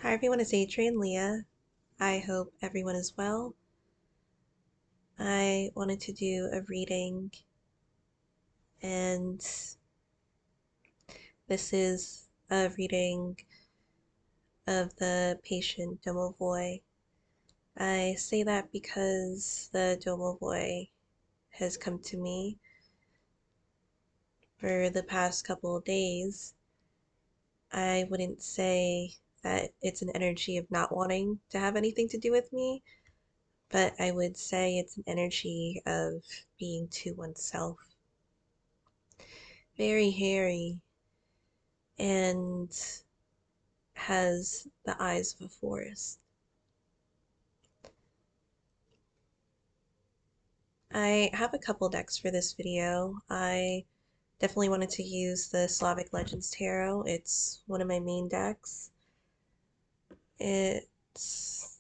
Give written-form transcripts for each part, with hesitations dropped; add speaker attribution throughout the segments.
Speaker 1: Hi everyone, it's Adrian Leah. I hope everyone is well. I wanted to do a reading, and this is a reading of the patient Domovoy. I say that because the Domovoy has come to me for the past couple of days. I wouldn't say that it's an energy of not wanting to have anything to do with me, but I would say it's an energy of being to oneself. Very hairy and has the eyes of a forest. I have a couple decks for this video. I definitely wanted to use the Slavic Legends Tarot. It's one of my main decks. It's,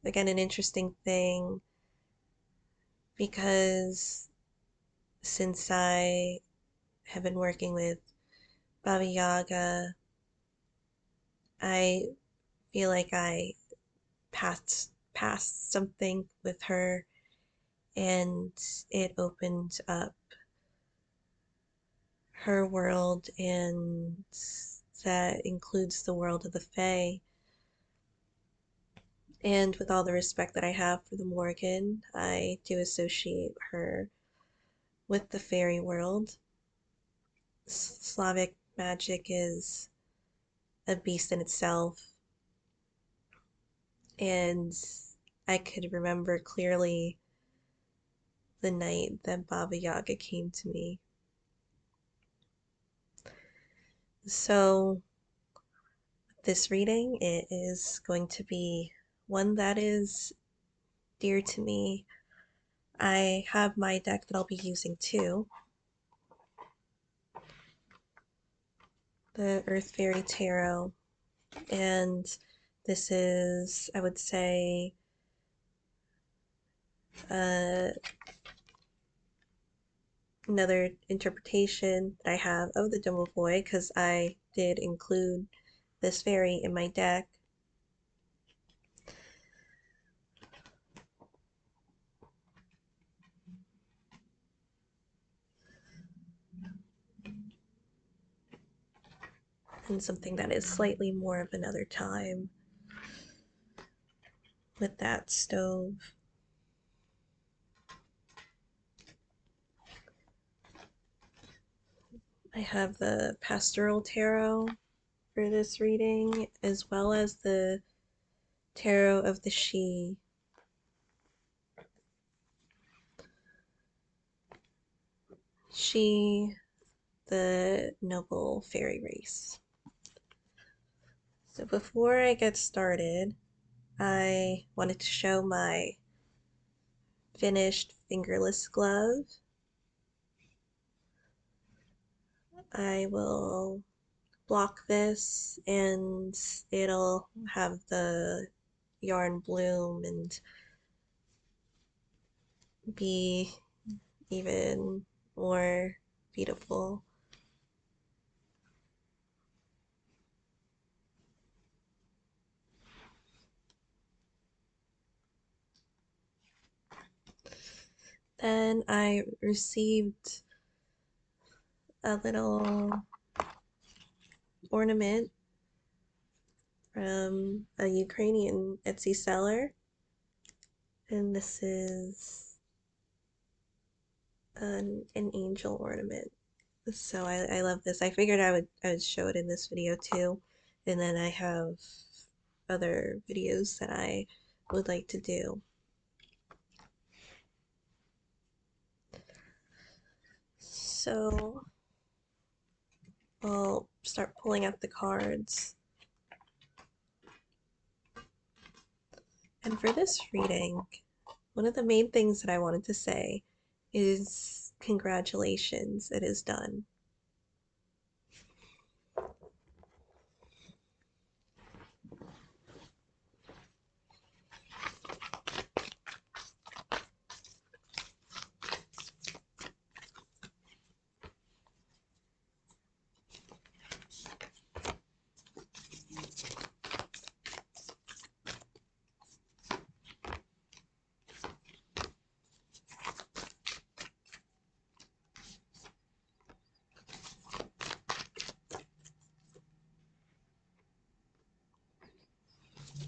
Speaker 1: again, an interesting thing because since I have been working with Baba Yaga, I feel like I passed something with her, and it opened up her world, and that includes the world of the Fae. And with all the respect that I have for the Morgan, I do associate her with the fairy world. Slavic magic is a beast in itself, and I could remember clearly the night that Baba Yaga came to me. So this reading, it is going to be one that is dear to me. I have my deck that I'll be using too, the Earth Fairy Tarot, and this is, I would say, uh, another interpretation that I have of the Domovoy, because I did include this fairy in my deck. And something that is slightly more of another time with that stove. I have the Pastoral Tarot for this reading, as well as the Tarot of the She. She, the noble fairy race. So before I get started, I wanted to show my finished fingerless glove. I will block this and it'll have the yarn bloom and be even more beautiful. Then I received a little ornament from a Ukrainian Etsy seller, and this is an angel ornament. So I love this. I figured I would show it in this video too, and then I have other videos that I would like to do. So I'll start pulling out the cards. And for this reading, one of the main things that I wanted to say is congratulations, it is done.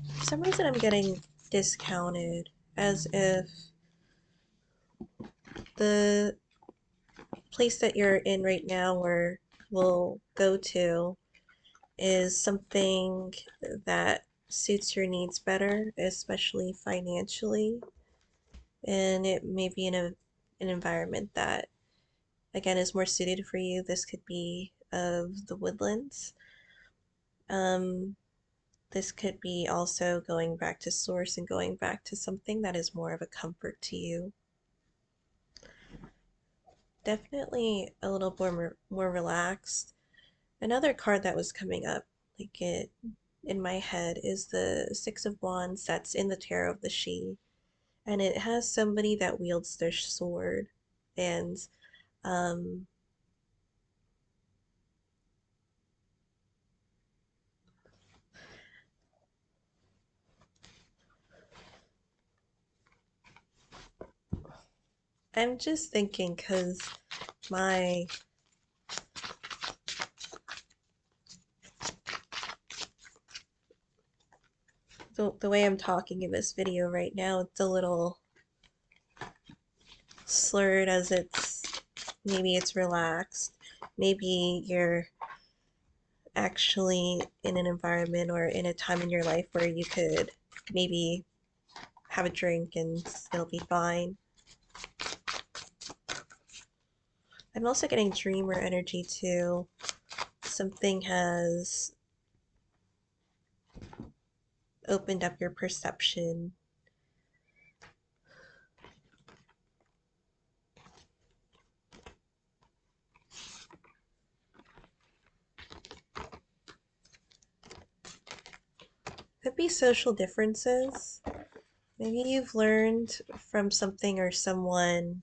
Speaker 1: For some reason, I'm getting discounted as if the place that you're in right now or will go to is something that suits your needs better, especially financially. And it may be in an environment that, again, is more suited for you. This could be of the woodlands. Um, this could be also going back to source and going back to something that is more of a comfort to you. Definitely a little more relaxed. Another card that was coming up, like it in my head, is the Six of Wands that's in the Tarot of the She, and it has somebody that wields their sword, and um, I'm just thinking because my the way I'm talking in this video right now, it's a little slurred as maybe it's relaxed. Maybe you're actually in an environment or in a time in your life where you could maybe have a drink and it'll be fine. I'm also getting dreamer energy too. Something has opened up your perception. Could be social differences. Maybe you've learned from something or someone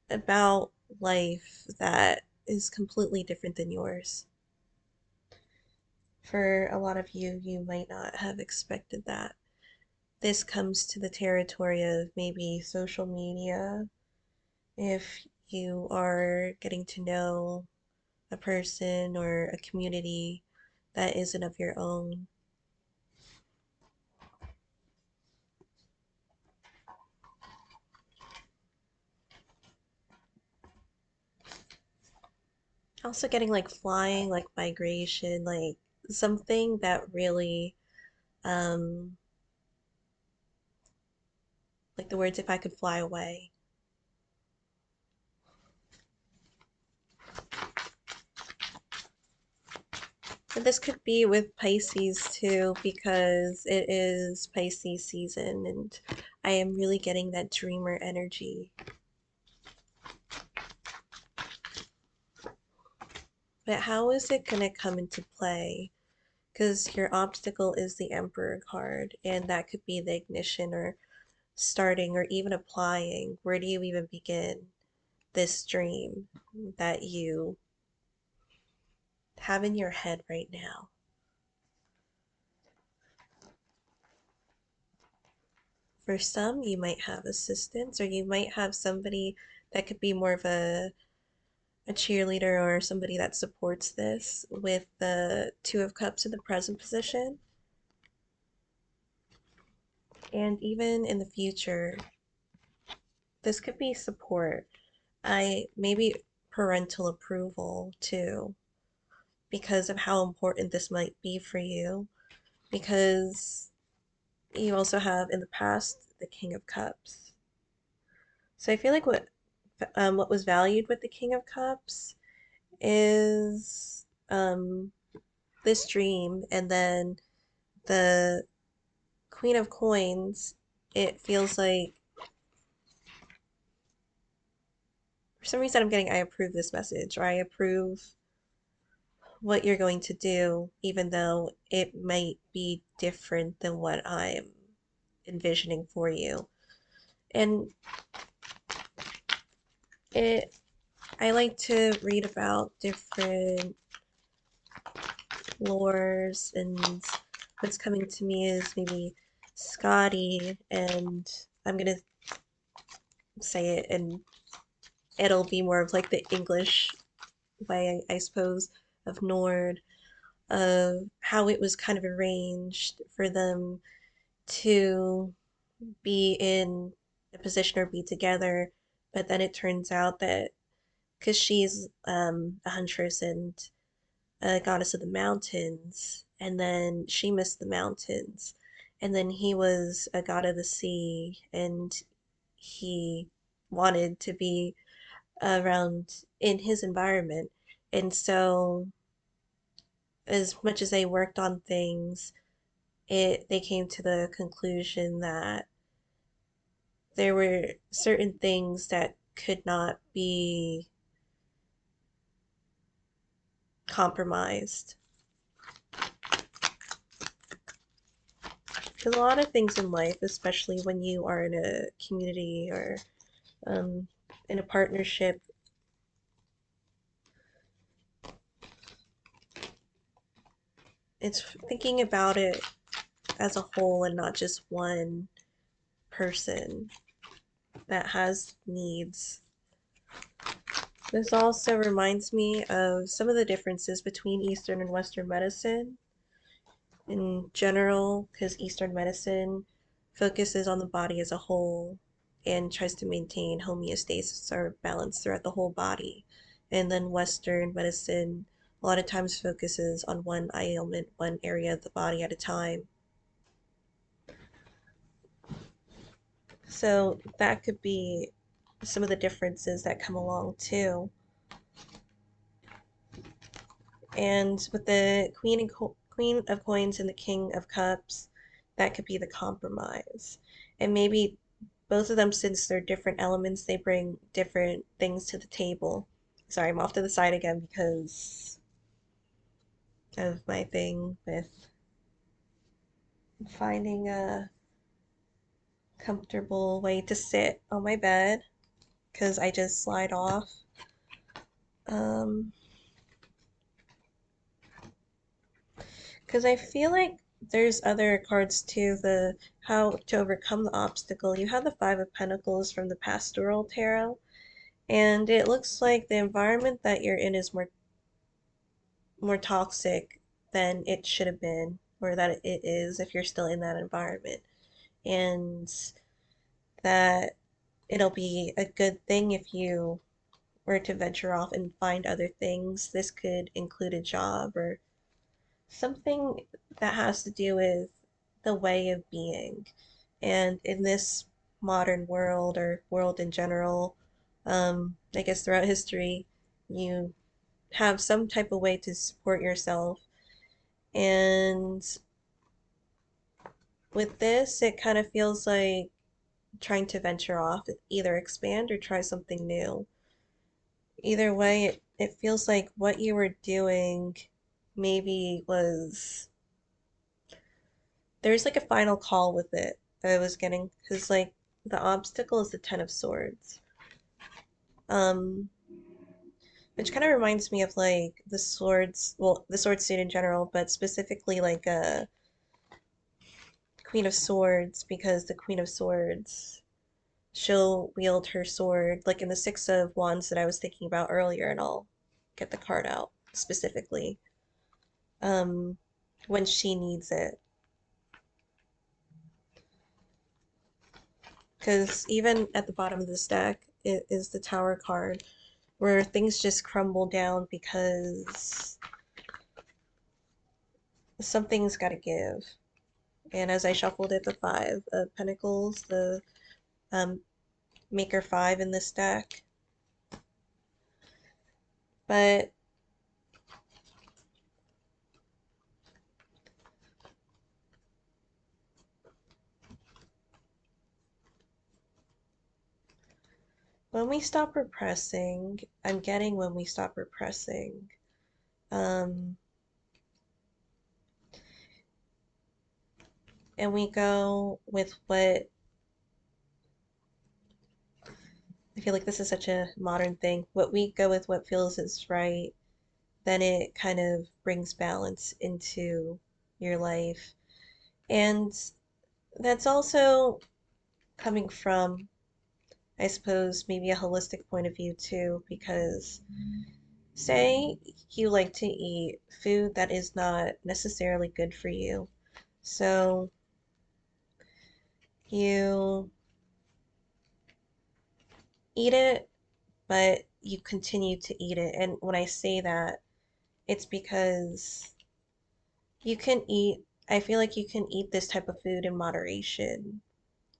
Speaker 1: about life that is completely different than yours. For a lot of you, you might not have expected that. This comes to the territory of maybe social media. If you are getting to know a person or a community that isn't of your own. Also getting like flying, like migration, like something that really, um, like the words if I could fly away. And this could be with Pisces too, because it is Pisces season and I am really getting that dreamer energy. But how is it going to come into play? Because your obstacle is the Emperor card, and that could be the ignition or starting or even applying. Where do you even begin this dream that you have in your head right now? For some, you might have assistance, or you might have somebody that could be more of a cheerleader or somebody that supports this with the Two of Cups in the present position. And even in the future, this could be support. I maybe parental approval too, because of how important this might be for you. Because you also have in the past the King of Cups. So I feel like what was valued with the King of Cups is this dream, and then the Queen of Coins. It feels like for some reason I'm getting I approve this message or I approve what you're going to do, even though it might be different than what I'm envisioning for you. And it I like to read about different lores, and what's coming to me is maybe Scotty, and I'm gonna say it and it'll be more of like the English way, I suppose, of Nord. of how it was kind of arranged for them to be in a position or be together. But then it turns out that because she's a huntress and a goddess of the mountains, and then she missed the mountains, and then he was a god of the sea, and he wanted to be around in his environment. And so, as much as they worked on things, they came to the conclusion that there were certain things that could not be compromised. Because a lot of things in life, especially when you are in a community or um, in a partnership, it's thinking about it as a whole and not just one person that has needs. This also reminds me of some of the differences between Eastern and Western medicine in general, because Eastern medicine focuses on the body as a whole and tries to maintain homeostasis or balance throughout the whole body. And then Western medicine a lot of times focuses on one ailment, one area of the body at a time. So that could be some of the differences that come along too. And with the Queen of Coins and the King of Cups, that could be the compromise. And maybe both of them, since they're different elements, they bring different things to the table. Sorry, I'm off to the side again because of my thing with finding a comfortable way to sit on my bed because I just slide off. Um, because I feel like there's other cards too, the how to overcome the obstacle. You have the Five of Pentacles from the Pastoral Tarot, and it looks like the environment that you're in is more toxic than it should have been, or that it is if you're still in that environment. And that it'll be a good thing if you were to venture off and find other things. This could include a job or something that has to do with the way of being. And in this modern world or world in general, I guess throughout history, you have some type of way to support yourself. And with this, it kind of feels like trying to venture off, either expand or try something new. Either way, it feels like what you were doing maybe was there's like a final call with it that I was getting because like the obstacle is the Ten of Swords. Um, which kind of reminds me of like the swords, well, the sword suit in general, but specifically like a Queen of Swords because the Queen of Swords she'll wield her sword like in the Six of Wands that I was thinking about earlier, and I'll get the card out specifically. Um, when she needs it. Because even at the bottom of this deck it is the Tower card, where things just crumble down because something's got to give. And as I shuffled it, the Five of Pentacles, the um, Maker Five in this deck. But when we stop repressing, I'm getting when we stop repressing. Um, and we go with what I feel like this is such a modern thing. What we go with what feels is right, then it kind of brings balance into your life. And that's also coming from, I suppose, maybe a holistic point of view too, because Say you like to eat food that is not necessarily good for you. So you eat it, but you continue to eat it. And when I say that, it's because you can eat, I feel like you can eat this type of food in moderation.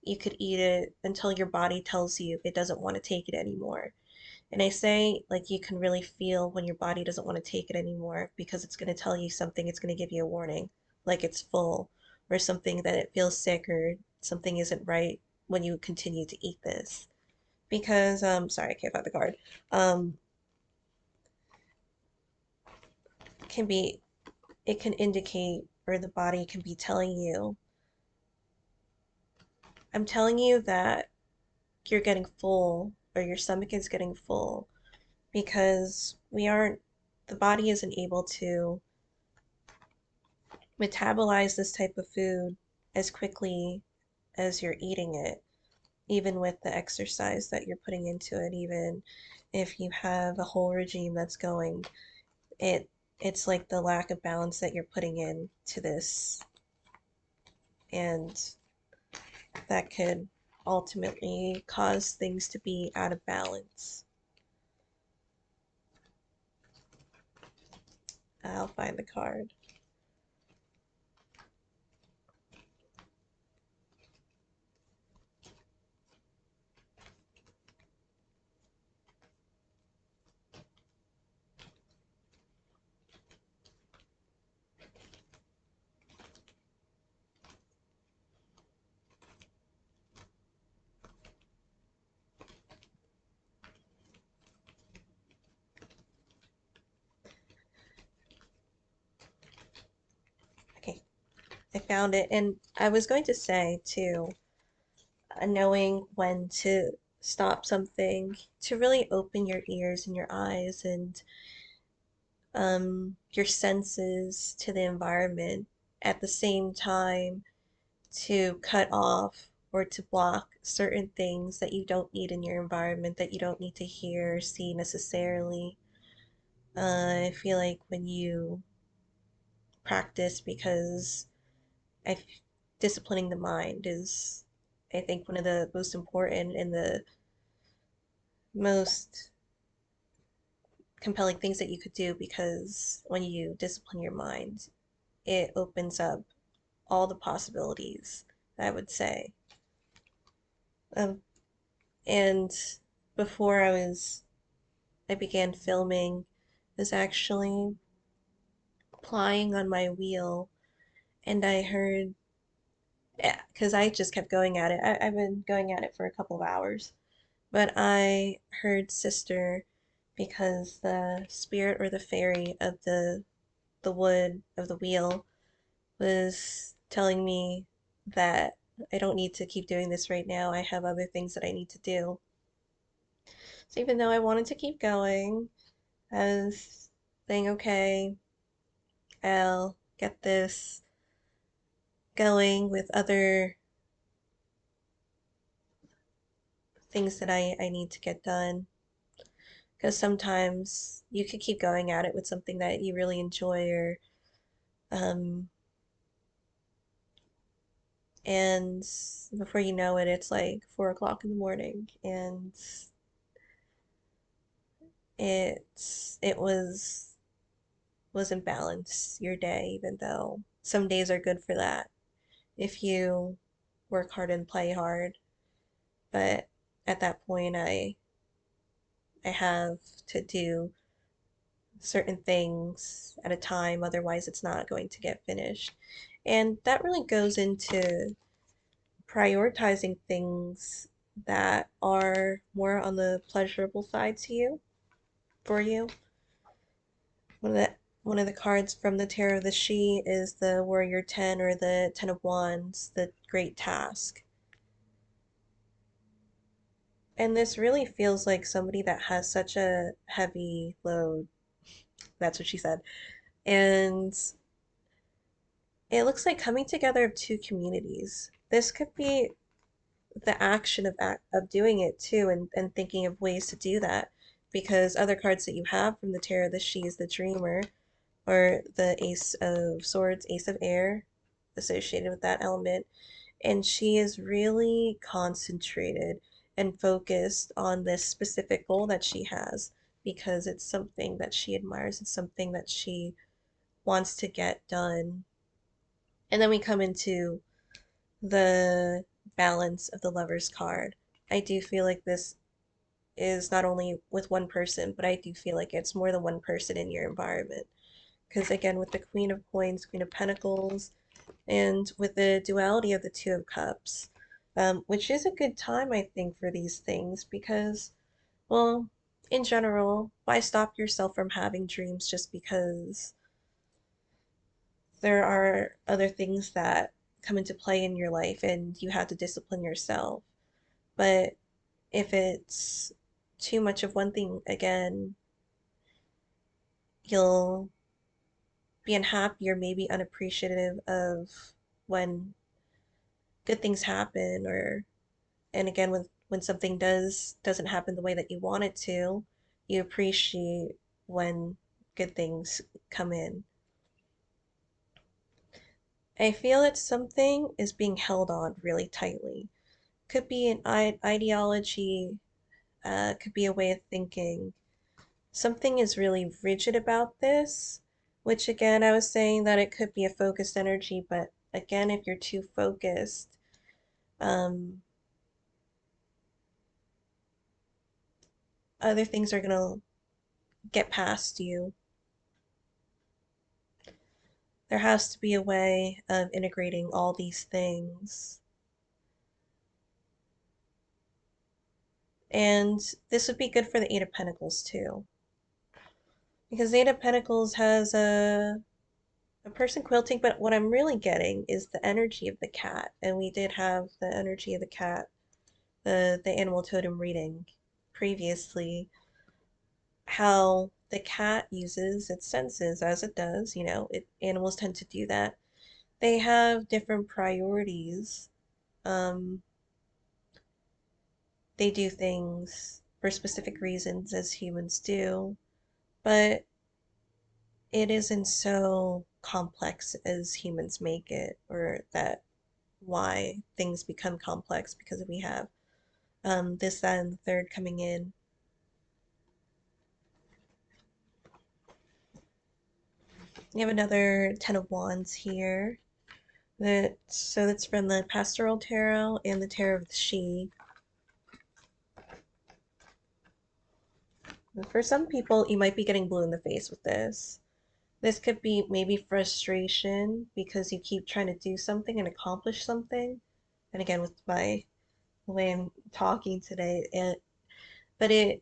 Speaker 1: You could eat it until your body tells you it doesn't want to take it anymore. And I say, like, you can really feel when your body doesn't want to take it anymore because it's going to tell you something, it's going to give you a warning, like it's full, or something that it feels sick or something isn't right when you continue to eat this. Because, sorry, I can't find the card. Um, can be, it can indicate, or the body can be telling you, I'm telling you that you're getting full, or your stomach is getting full, because the body isn't able to metabolize this type of food as quickly as you're eating it, even with the exercise that you're putting into it, even if you have a whole regime that's going, it it's like the lack of balance that you're putting in to this, and that could ultimately cause things to be out of balance. I'll find the card. Okay, I found it. And I was going to say too, knowing when to stop something, to really open your ears and your eyes and your senses to the environment at the same time, to cut off or to block certain things that you don't need in your environment, that you don't need to hear or see necessarily. I feel like when you practice, because I disciplining the mind is, I think, one of the most important and the most compelling things that you could do, because when you discipline your mind, it opens up all the possibilities, I would say. Um, and before I began filming, I was actually plying on my wheel, and I heard, because I just kept going at it. I've been going at it for a couple of hours, but I heard sister, because the spirit or the fairy of the wood of the wheel was telling me that I don't need to keep doing this right now. I have other things that I need to do. So even though I wanted to keep going, I was saying, okay, I'll get this going with other things that I need to get done. Because sometimes you could keep going at it with something that you really enjoy, or um, and before you know it, it's like 4 o'clock in the morning, and it wasn't balanced your day, even though some days are good for that if you work hard and play hard. But at that point, I have to do certain things at a time, otherwise it's not going to get finished. And that really goes into prioritizing things that are more on the pleasurable side to you, for you. One of the one of the cards from the Tarot of the She is the Warrior 10, or the Ten of Wands, the Great Task. And this really feels like somebody that has such a heavy load. That's what she said. And it looks like coming together of two communities. This could be the action of doing it too, and thinking of ways to do that. because other cards that you have from the tarot, the She is the Dreamer, or the Ace of Swords, Ace of Air, associated with that element. And she is really concentrated and focused on this specific goal that she has because it's something that she admires, it's something that she wants to get done. And then we come into the balance of the Lover's card. I do feel like this is not only with one person, but I do feel like it's more than one person in your environment. Because again, with the Queen of Coins, Queen of Pentacles, and with the duality of the Two of Cups, which is a good time, I think, for these things because, well, in general, why stop yourself from having dreams just because there are other things that come into play in your life and you have to discipline yourself? But if it's too much of one thing, again, you'll be unhappy or maybe unappreciative of when good things happen, or and again when something doesn't happen the way that you want it to, you appreciate when good things come in. I feel that something is being held on really tightly. Could be an ideology, could be a way of thinking. Something is really rigid about this, which again, I was saying that it could be a focused energy, but again, if you're too focused, um, other things are gonna get past you. There has to be a way of integrating all these things. And this would be good for the Eight of Pentacles too. Because the Eight of Pentacles has a person quilting, but what I'm really getting is the energy of the cat. And we did have the energy of the cat, the animal totem reading previously, how the cat uses its senses as it does, animals tend to do that. They have different priorities. Um, they do things for specific reasons as humans do, but it isn't so complex as humans make it, or that why things become complex because we have this, that, and the third coming in. We have another Ten of Wands here. That's from the Pastoral Tarot and the Tarot of the She. For some people, you might be getting blue in the face with this. This could be maybe frustration because you keep trying to do something and accomplish something. And again, with the way I'm talking today, but it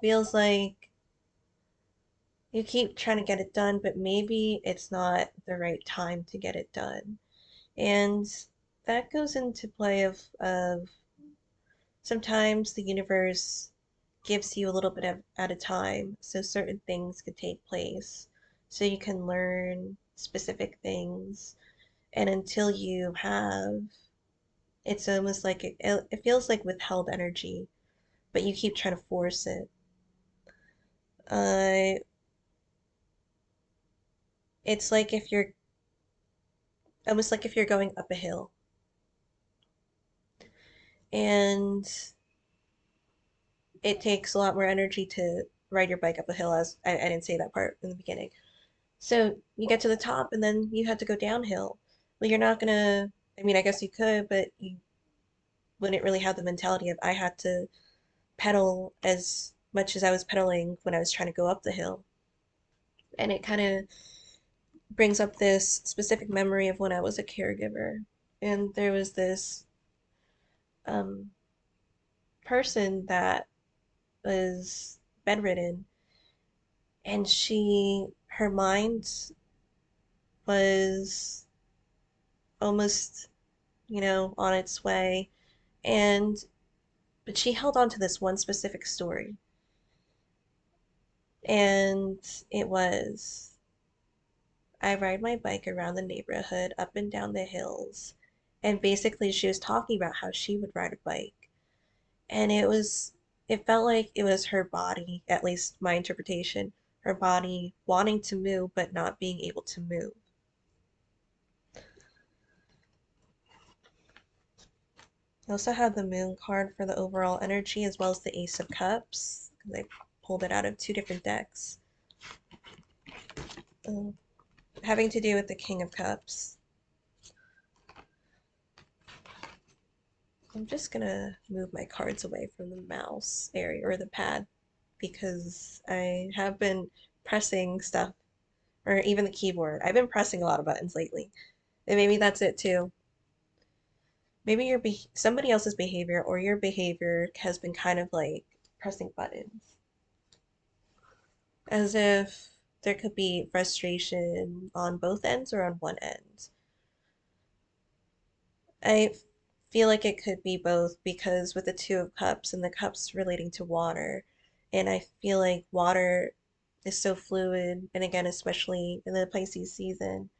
Speaker 1: feels like you keep trying to get it done, but maybe it's not the right time to get it done. And that goes into play of sometimes the universe gives you a little bit of at a time, so certain things could take place, so you can learn specific things. And until you have, it's almost like it feels like withheld energy, but you keep trying to force it. Uh, it's like if you're almost like if you're going up a hill and it takes a lot more energy to ride your bike up a hill, as I didn't say that part in the beginning. So you get to the top and then you have to go downhill. Well, you're not gonna, I mean, I guess you could, but you wouldn't really have the mentality of I had to pedal as much as I was pedaling when I was trying to go up the hill. And it kind of brings up this specific memory of when I was a caregiver. And there was this um, person that was bedridden, and her mind was almost, on its way. And, but she held on to this one specific story. And it was, I ride my bike around the neighborhood, up and down the hills. And basically, she was talking about how she would ride a bike. And it was It felt like it was her body, at least my interpretation, her body wanting to move but not being able to move. I also have the moon card for the overall energy as well as the ace of cups. I pulled it out of two different decks. Um, Having to do with the king of cups. I'm just gonna move my cards away from the mouse area or the pad because I have been pressing stuff, or even the keyboard. I've been pressing a lot of buttons lately. And maybe that's it too. Maybe somebody else's behavior or your behavior has been kind of like pressing buttons. As if there could be frustration on both ends or on one end. I feel like it could be both because with the Two of Cups and the cups relating to water, and I feel like water is so fluid, and again, especially in the Pisces season,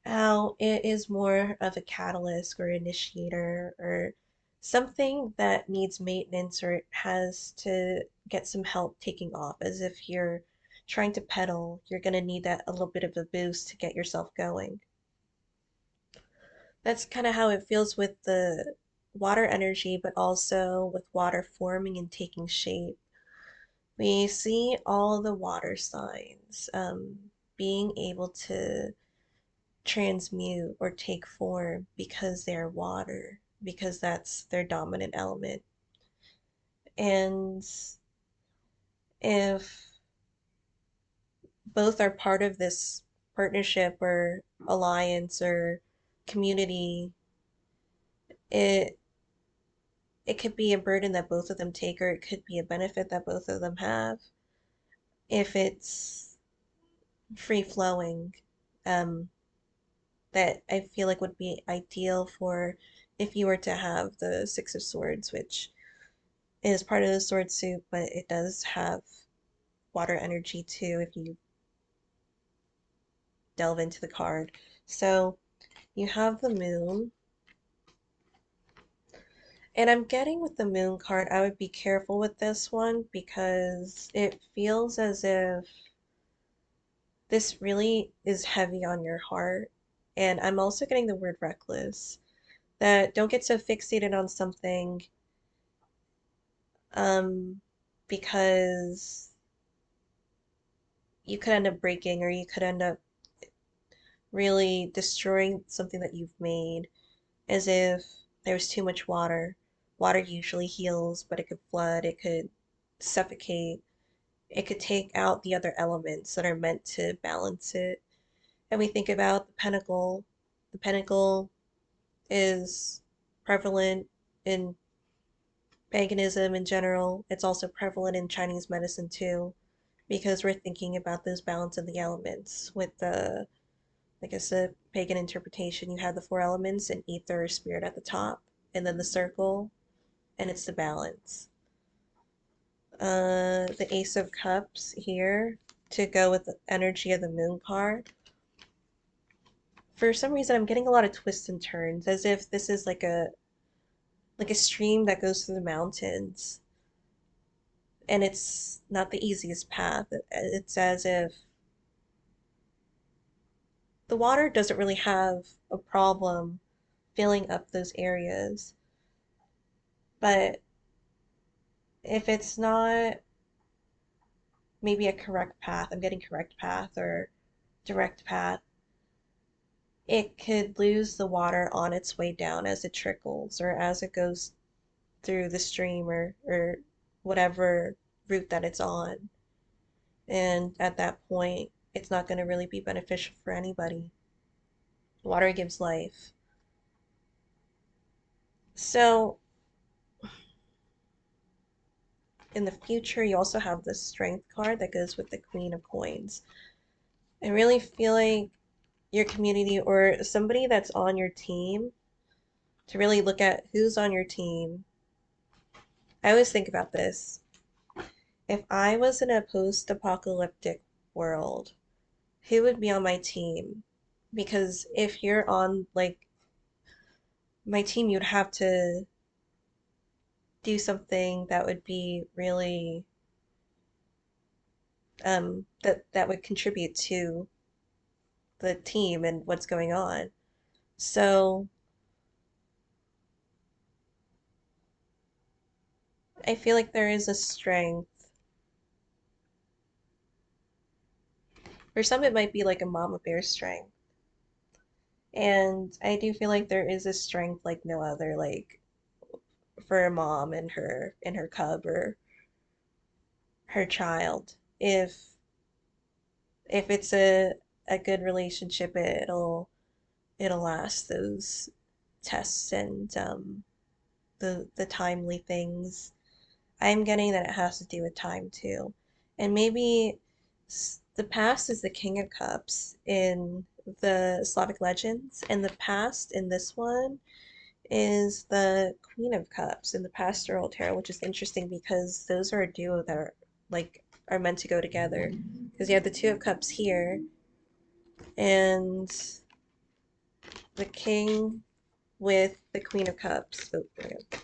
Speaker 1: how it is more of a catalyst or initiator or something that needs maintenance or it has to get some help taking off, as if you're trying to pedal, you're going to need that a little bit of a boost to get yourself going. That's kind of how it feels with the water energy, but also with water forming and taking shape. We see all the water signs being able to transmute or take form because they're water, because that's their dominant element. And if both are part of this partnership or alliance or community, it it could be a burden that both of them take, or it could be a benefit that both of them have if it's free flowing. Um, that I feel like would be ideal for if you were to have the Six of Swords, which is part of the sword suit, but it does have water energy too if you delve into the card. So you have the moon, and I'm getting with the moon card, I would be careful with this one because it feels as if this really is heavy on your heart. And I'm also getting the word reckless, that don't get so fixated on something um, because you could end up breaking or you could end up really destroying something that you've made, as if there was too much water. Water usually heals, but it could flood, it could suffocate, it could take out the other elements that are meant to balance it. And we think about the pentacle. The pentacle is prevalent in paganism in general. It's also prevalent in Chinese medicine too, because we're thinking about this balance of the elements with the, I guess, the pagan interpretation. You have the four elements and ether or spirit at the top, and then the circle, and it's the balance. The Ace of Cups here to go with the energy of the Moon card. For some reason, I'm getting a lot of twists and turns, as if this is like a stream that goes through the mountains, and it's not the easiest path. It's as if the water doesn't really have a problem filling up those areas, but if it's not maybe a correct path, I'm getting correct path or direct path, it could lose the water on its way down as it trickles or as it goes through the stream or whatever route that it's on. And at that point, it's not going to really be beneficial for anybody. Water gives life. So, in the future, you also have the Strength card that goes with the Queen of Coins. I really feel like your community or somebody that's on your team to really look at who's on your team. I always think about this. If I was in a post-apocalyptic world, who would be on my team? Because if you're on like my team, you'd have to do something that would be really that would contribute to the team and what's going on. So I feel like there is a strength. For some, it might be like a mama bear strength. And I do feel like there is a strength like no other, like for a mom and her cub or her child. If it's a good relationship, it'll last those tests and the timely things. I'm getting that it has to do with time too. And maybe the past is the King of Cups in the Slavic legends, and the past in this one is the Queen of Cups in the Pastoral Tarot, which is interesting because those are a duo that are meant to go together. Because you have the Two of Cups here and the King with the Queen of Cups. Oh, there we go.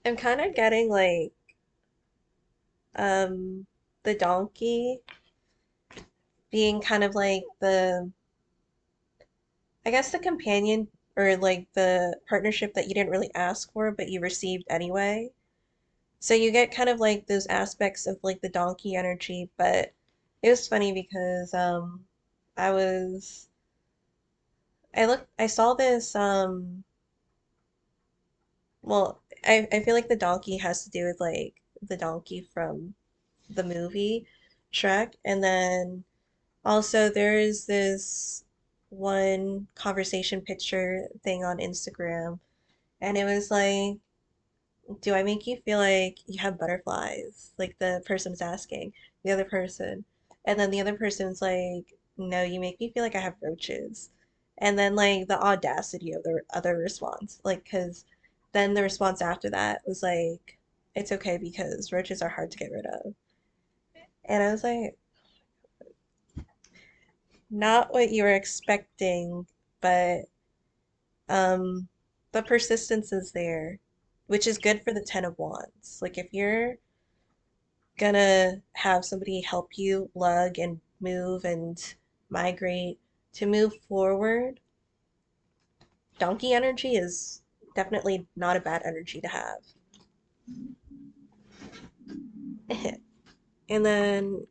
Speaker 1: I'm kind of getting like um the donkey being kind of like the I guess the companion or like the partnership that you didn't really ask for but you received anyway. So you get kind of like those aspects of like the donkey energy, but it was funny because I was I saw this well I feel like the donkey has to do with like the donkey from the movie Shrek, and then also there is this one conversation picture thing on Instagram, and it was like, do I make you feel like you have butterflies? Like the person's asking the other person. And then the other person's like, no, you make me feel like I have roaches. And then like the audacity of the other response. Like, because then the response after that was like, it's okay because roaches are hard to get rid of. And I was like, not what you were expecting, but um the persistence is there, which is good for the Ten of Wands. Like if you're gonna have somebody help you lug and move and migrate to move forward, donkey energy is definitely not a bad energy to have. And then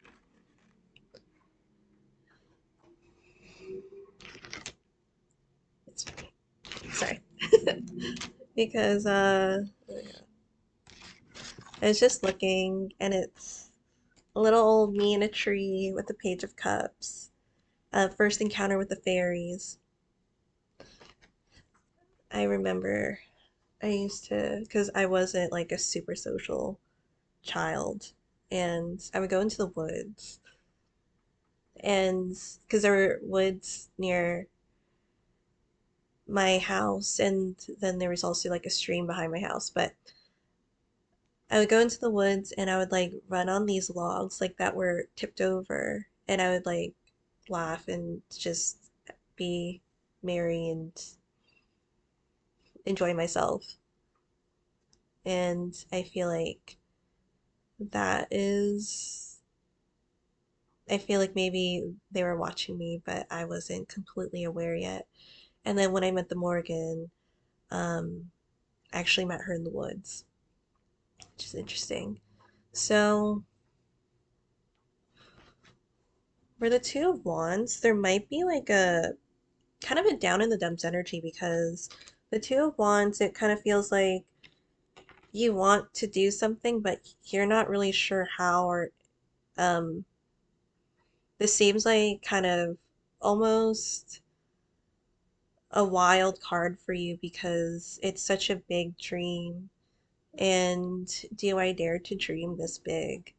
Speaker 1: it's funny. Sorry. Because I was just looking and it's a little old me in a tree with a page of cups. First encounter with the fairies. I remember I used to, because I wasn't like a super social child, and I would go into the woods, and because there were woods near my house, and then there was also like a stream behind my house, but I would go into the woods and I would like run on these logs like that were tipped over, and I would like laugh and just be merry and enjoy myself. And I feel like that is I feel like maybe they were watching me, but I wasn't completely aware yet. And then when I met the Morgan, um, I actually met her in the woods, which is interesting. So for the Two of Wands, there might be like a kind of a down in the dumps energy because the Two of Wands, it kind of feels like you want to do something, but you're not really sure how, or um, this seems like kind of almost a wild card for you because it's such a big dream. And do I dare to dream this big?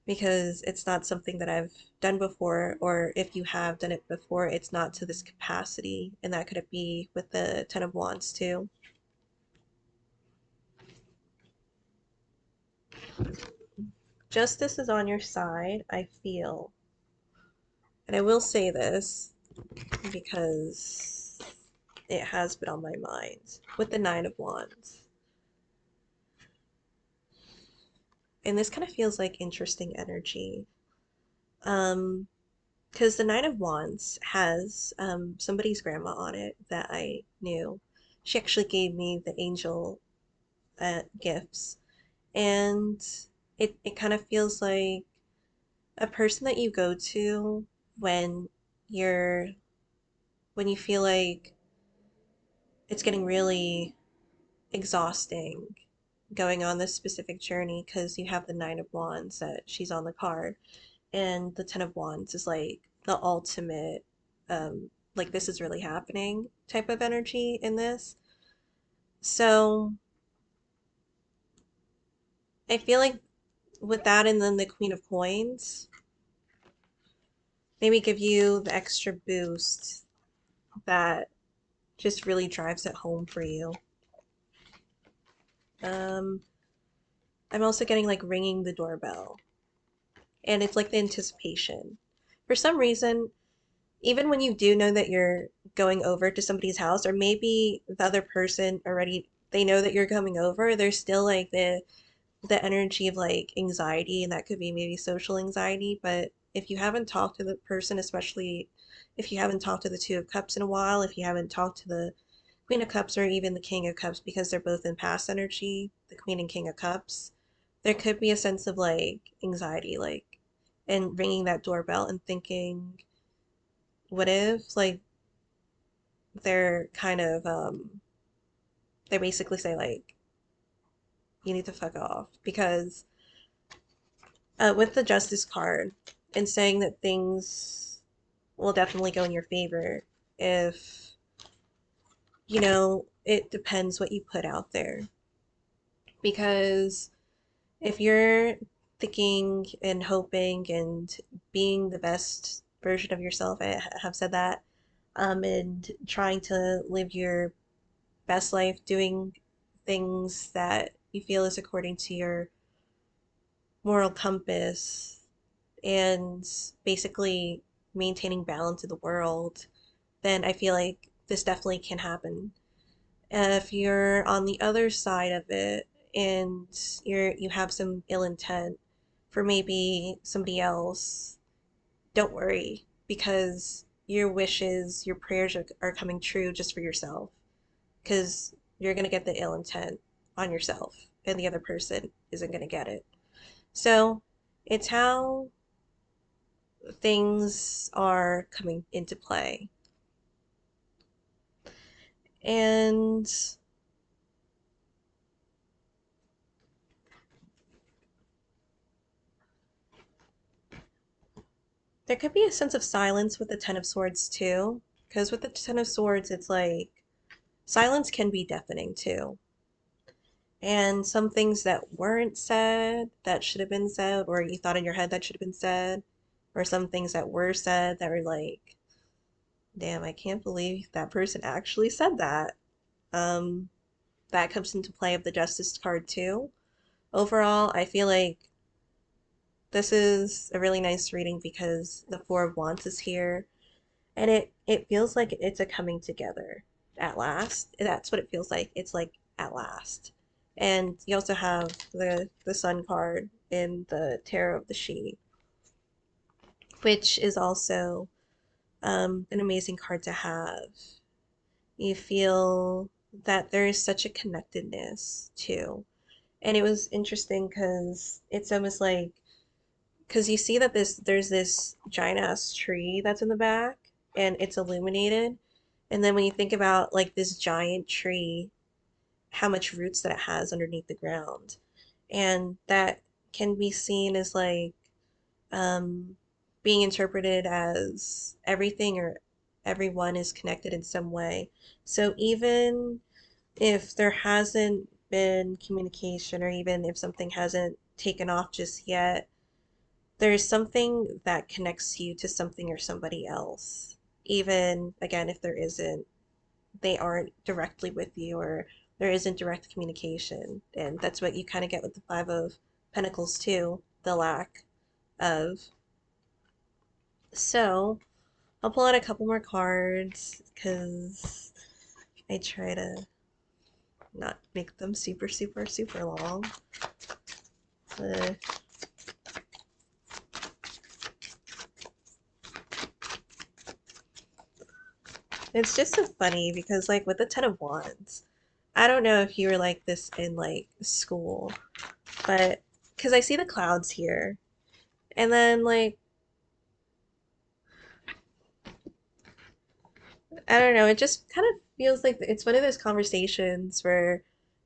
Speaker 1: Because it's not something that I've done before, or if you have done it before, it's not to this capacity. And that could it be with the Ten of Wands too. Justice is on your side, I feel. And I will say this because it has been on my mind with the Nine of Wands. And this kind of feels like interesting energy. Um, because the Nine of Wands has somebody's grandma on it that I knew. She actually gave me the angel gifts, and it kind of feels like a person that you go to when you're when you feel like it's getting really exhausting going on this specific journey because you have the Nine of Wands that she's on the card, and the Ten of Wands is like the ultimate, like this is really happening type of energy in this. So I feel like with that and then the Queen of Coins, maybe give you the extra boost that just really drives it home for you. Um, I'm also getting like ringing the doorbell, and it's like the anticipation. For some reason, even when you do know that you're going over to somebody's house, or maybe the other person already they know that you're coming over, there's still like the energy of like anxiety, and that could be maybe social anxiety. But if you haven't talked to the person, especially if you haven't talked to the Two of Cups in a while, if you haven't talked to the Queen of Cups or even the King of Cups, because they're both in past energy, the Queen and King of Cups, there could be a sense of like anxiety, like, and ringing that doorbell and thinking, what if like they're kind of they basically say like you need to fuck off because with the Justice card and saying that things will definitely go in your favor if it depends what you put out there, because if you're thinking and hoping and being the best version of yourself, I have said that, and trying to live your best life, doing things that you feel is according to your moral compass, and basically maintaining balance in the world, then I feel like this definitely can happen. If you're on the other side of it and you have some ill intent for maybe somebody else, don't worry because your wishes, your prayers are coming true just for yourself, because you're going to get the ill intent on yourself and the other person isn't going to get it. So it's how things are coming into play. And there could be a sense of silence with the Ten of Swords too, because with the Ten of Swords, it's like silence can be deafening too. And some things that weren't said that should have been said, or you thought in your head that should have been said, or some things that were said that were like, damn, I can't believe that person actually said that. Um, that comes into play of the Justice card too. Overall, I feel like this is a really nice reading because the Four of Wands is here, and it feels like it's a coming together at last. That's what it feels like. It's like at last. And you also have the Sun card in the Tarot of the She, which is also an amazing card to have. You feel that there is such a connectedness too. And it was interesting because it's almost like, because you see that there's this giant ass tree that's in the back and it's illuminated, and then when you think about like this giant tree, how much roots that it has underneath the ground, and that can be seen as like um being interpreted as everything or everyone is connected in some way. So even if there hasn't been communication, or even if something hasn't taken off just yet, there's something that connects you to something or somebody else. Even, again, if there isn't, they aren't directly with you, or there isn't direct communication. And that's what you kind of get with the Pentacles too, the lack of. So I'll pull out a couple more cards because I try to not make them super, super, super long. Uh, it's just so funny because, like, with the Ten of Wands, I don't know if you were like this in like school, but because I see the clouds here, and then like I don't know, it just kind of feels like it's one of those conversations where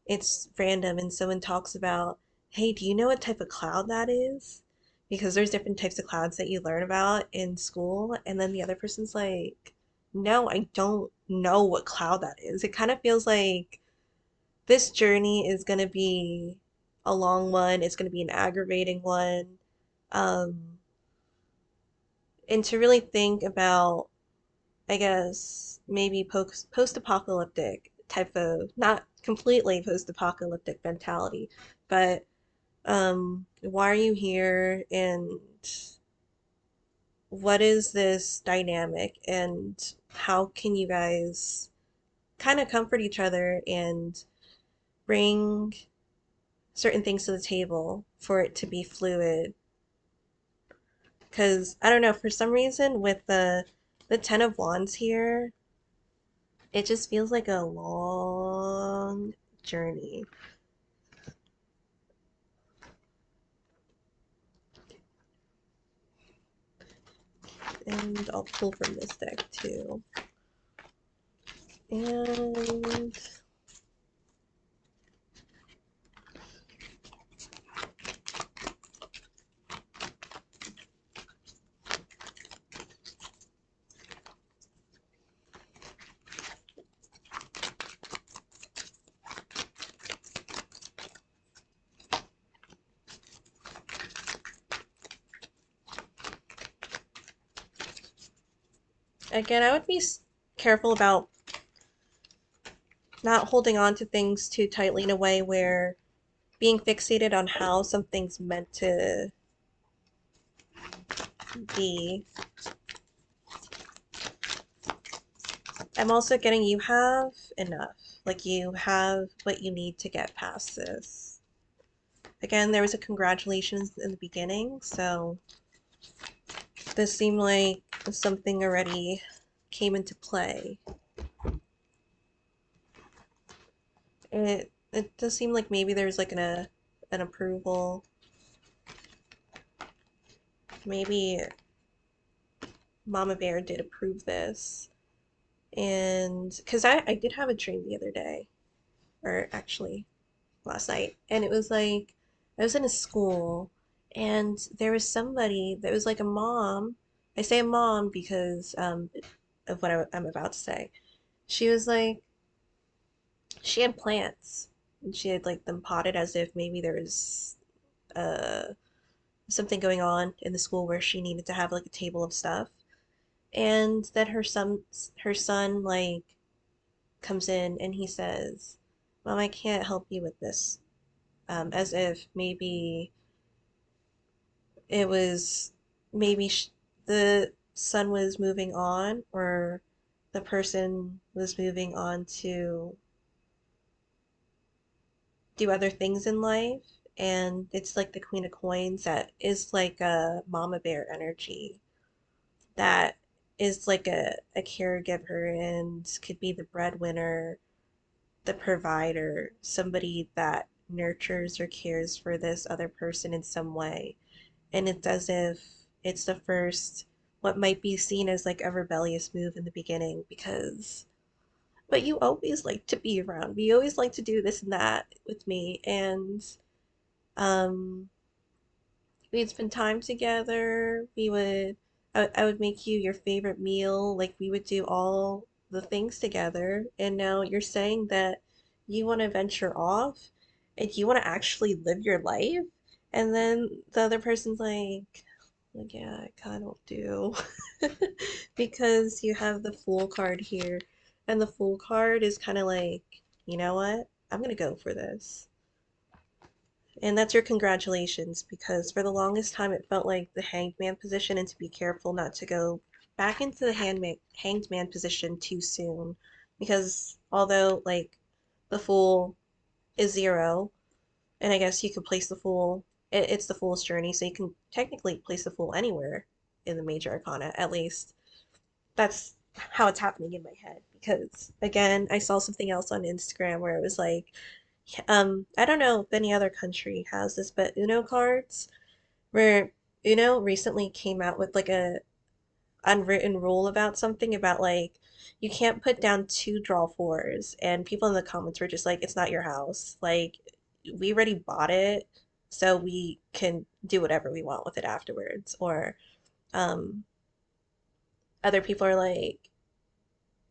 Speaker 1: it's random and someone talks about, hey, do you know what type of cloud that is? Because there's different types of clouds that you learn about in school, and then the other person's like, no, I don't know what cloud that is. It kind of feels like this journey is going to be a long one, it's going to be an aggravating one. Um, and to really think about, I guess, maybe post-apocalyptic type of, not completely post-apocalyptic mentality, but why are you here and what is this dynamic and how can you guys kind of comfort each other and bring certain things to the table for it to be fluid? Because I don't know, for some reason with the Ten of Wands here, it just feels like a long journey. And I'll pull from this deck too. And again, I would be careful about not holding on to things too tightly in a way where being fixated on how something's meant to be. I'm also getting you have enough. Like you have what you need to get past this. Again, there was a congratulations in the beginning, so this seemed like something already came into play. It does seem like maybe there's like an approval. Maybe Mama Bear did approve this. And because I did have a dream the other day, or actually last night, and it was like I was in a school and there was somebody that was like a mom. I say a mom because of what I'm about to say. She was like, she had plants and she had like them potted as if maybe there was uh something going on in the school where she needed to have like a table of stuff. And then her son like comes in and he says, Mom, I can't help you with this. As if maybe it was maybe the son was moving on or the person was moving on to do other things in life. And it's like the Queen of Coins that is like a mama bear energy that is like a caregiver and could be the breadwinner, the provider, somebody that nurtures or cares for this other person in some way. And it's as if it's the first, what might be seen as like a rebellious move in the beginning because, but you always like to be around me. You always like to do this and that with me. And um, we'd spend time together. I would make you your favorite meal. Like we would do all the things together. And now you're saying that you want to venture off and you want to actually live your life. And then the other person's like, yeah, I kind of do. Because you have the Fool card here. And the Fool card is kind of like, you know what? I'm gonna go for this. And that's your congratulations, because for the longest time it felt like the hanged man position, and to be careful not to go back into the hanged man position too soon. Because although, like, the fool is zero, and I guess you could place the fool, it's the fool's journey, so you can technically place the fool anywhere in the major arcana, at least. That's how it's happening in my head. Because, again, I saw something else on Instagram where it was like, I don't know if any other country has this, but Uno cards, where Uno recently came out with like a unwritten rule about something about like you can't put down two draw fours, and people in the comments were just like, it's not your house. Like, we already bought it, so we can do whatever we want with it afterwards. Or um other people are like,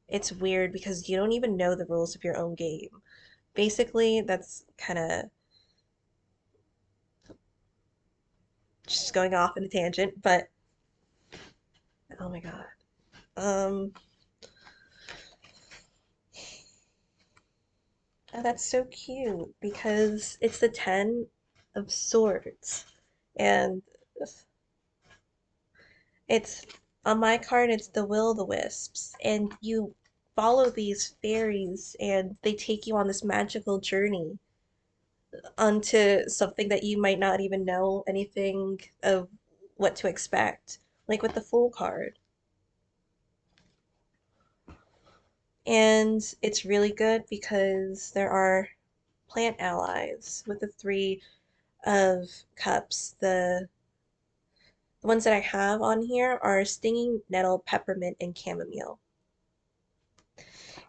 Speaker 1: it's weird because you don't even know the rules of your own game. Basically, that's kind of just going off in a tangent, but oh my God. Um, oh, that's so cute because it's the 10 of swords. And it's on my card, it's the will-o'-the-wisps. And you follow these fairies, and they take you on this magical journey onto something that you might not even know anything of what to expect, like with the Fool card. And it's really good because there are plant allies with the Three of Cups. The ones that I have on here are stinging nettle, peppermint, and chamomile.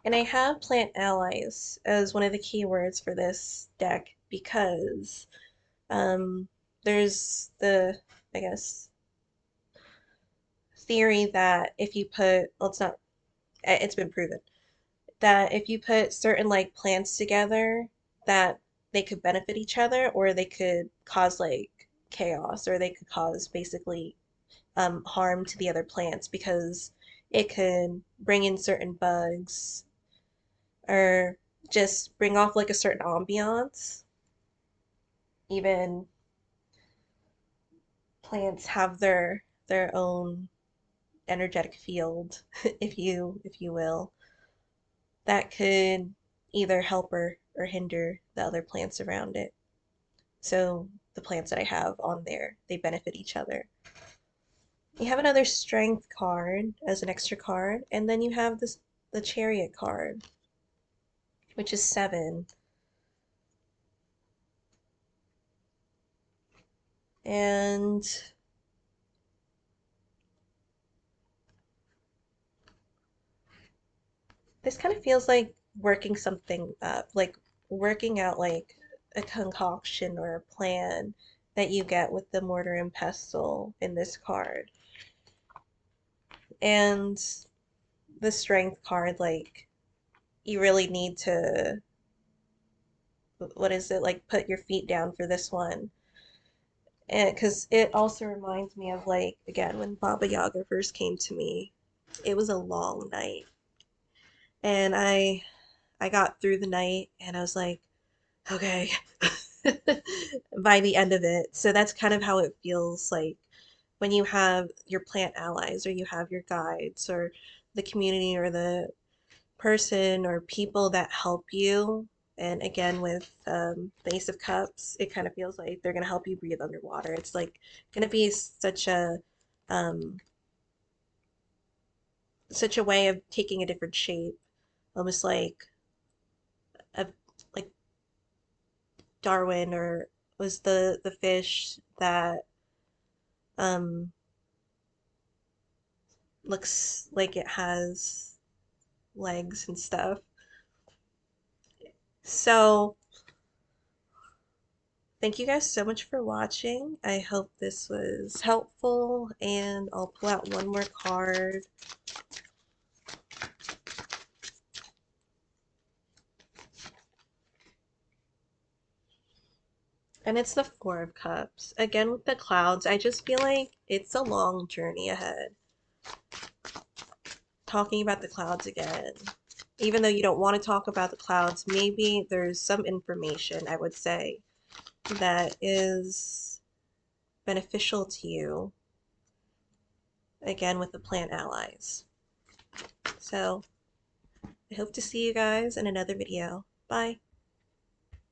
Speaker 1: And I have plant allies as one of the keywords for this deck because um, there's the, I guess, theory that if you put, well, it's not, it's been proven that if you put certain like plants together, that they could benefit each other, or they could cause like chaos, or they could cause basically harm to the other plants, because it could bring in certain bugs or just bring off like a certain ambiance. Even plants have their own energetic field, if you will, that could either help or hinder the other plants around it. So the plants that I have on there, they benefit each other. You have another strength card as an extra card, and then you have this the chariot card, which is 7. And this kind of feels like working something up, like working out like a concoction or a plan that you get with the mortar and pestle in this card. And the strength card, like, you really need to, what is it, like, put your feet down for this one. And because it also reminds me of, like, again, when Baba Yaga first came to me, it was a long night. And I got through the night and I was like, okay, by the end of it. So that's kind of how it feels like when you have your plant allies, or you have your guides, or the community, or the person or people that help you. And again, with the Ace of Cups, it kind of feels like they're going to help you breathe underwater. It's like going to be um, such a way of taking a different shape, almost a like Darwin, or was the fish that um, looks like it has legs and stuff. So thank you guys so much for watching. I hope this was helpful, and I'll pull out one more card. And it's the Four of Cups. Again, with the clouds, I just feel like it's a long journey ahead. Talking about the clouds again. Even though you don't want to talk about the clouds, maybe there's some information, I would say, that is beneficial to you, again with the plant allies. So I hope to see you guys in another video. Bye.